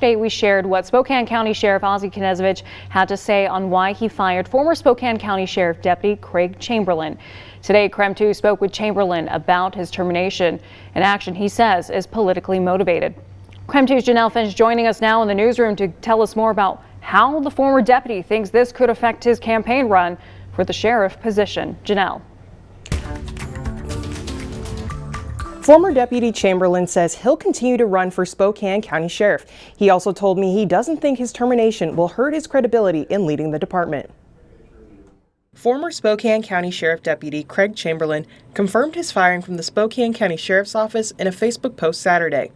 Yesterday, we shared what Spokane County Sheriff Ozzie Knezevich had to say on why he fired former Spokane County Sheriff Deputy Craig Chamberlin. Today, KREM 2 spoke with Chamberlin about his termination, an action he says is politically motivated. KREM 2's Janelle Finch joining us now in the newsroom to tell us more about how the former deputy thinks this could affect his campaign run for the sheriff position. Janelle. Former Deputy Chamberlin says he'll continue to run for Spokane County Sheriff. He also told me he doesn't think his termination will hurt his credibility in leading the department. Former Spokane County Sheriff Deputy Craig Chamberlin confirmed his firing from the Spokane County Sheriff's Office in a Facebook post Saturday.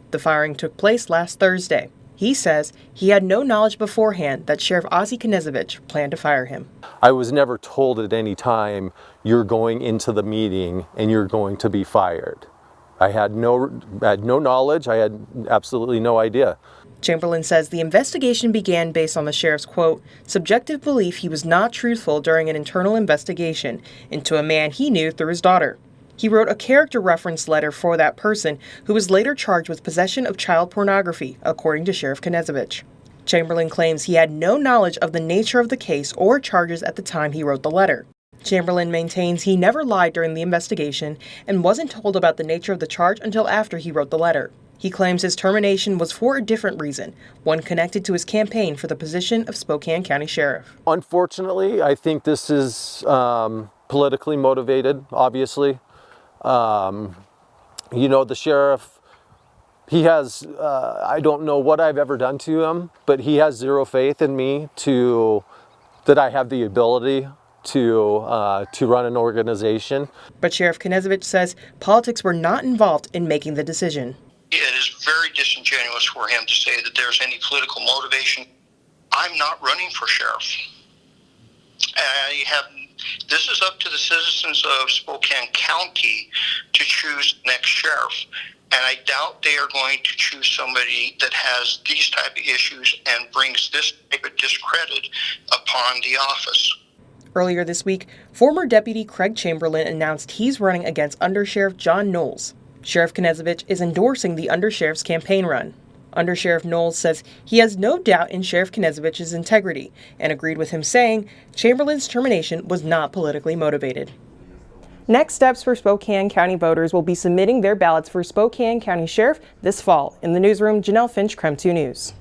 The firing took place last Thursday. He says he had no knowledge beforehand that Sheriff Ozzie Knezevich planned to fire him. I was never told at any time you're going into the meeting and you're going to be fired. I had no knowledge. I had absolutely no idea. Chamberlin says the investigation began based on the sheriff's, quote, subjective belief he was not truthful during an internal investigation into a man he knew through his daughter. He wrote a character reference letter for that person, who was later charged with possession of child pornography, according to Sheriff Knezevich. Chamberlin claims he had no knowledge of the nature of the case or charges at the time he wrote the letter. Chamberlin maintains he never lied during the investigation and wasn't told about the nature of the charge until after he wrote the letter. He claims his termination was for a different reason, one connected to his campaign for the position of Spokane County Sheriff. Unfortunately, I think this is politically motivated, obviously. You know, the sheriff, he has, I don't know what I've ever done to him, but he has zero faith in me that I have the ability to run an organization. But Sheriff Knezevich says politics were not involved in making the decision. It is very disingenuous for him to say that there's any political motivation. I'm not running for sheriff. This is up to the citizens of Spokane County to choose the next sheriff. And I doubt they are going to choose somebody that has these type of issues and brings this type of discredit upon the office. Earlier this week, former Deputy Craig Chamberlin announced he's running against Undersheriff John Knowles. Sheriff Knezevich is endorsing the Undersheriff's campaign run. Undersheriff Knowles says he has no doubt in Sheriff Knezevich's integrity and agreed with him, saying Chamberlin's termination was not politically motivated. Next steps for Spokane County voters will be submitting their ballots for Spokane County Sheriff this fall. In the newsroom, Janelle Finch, KREM 2 News.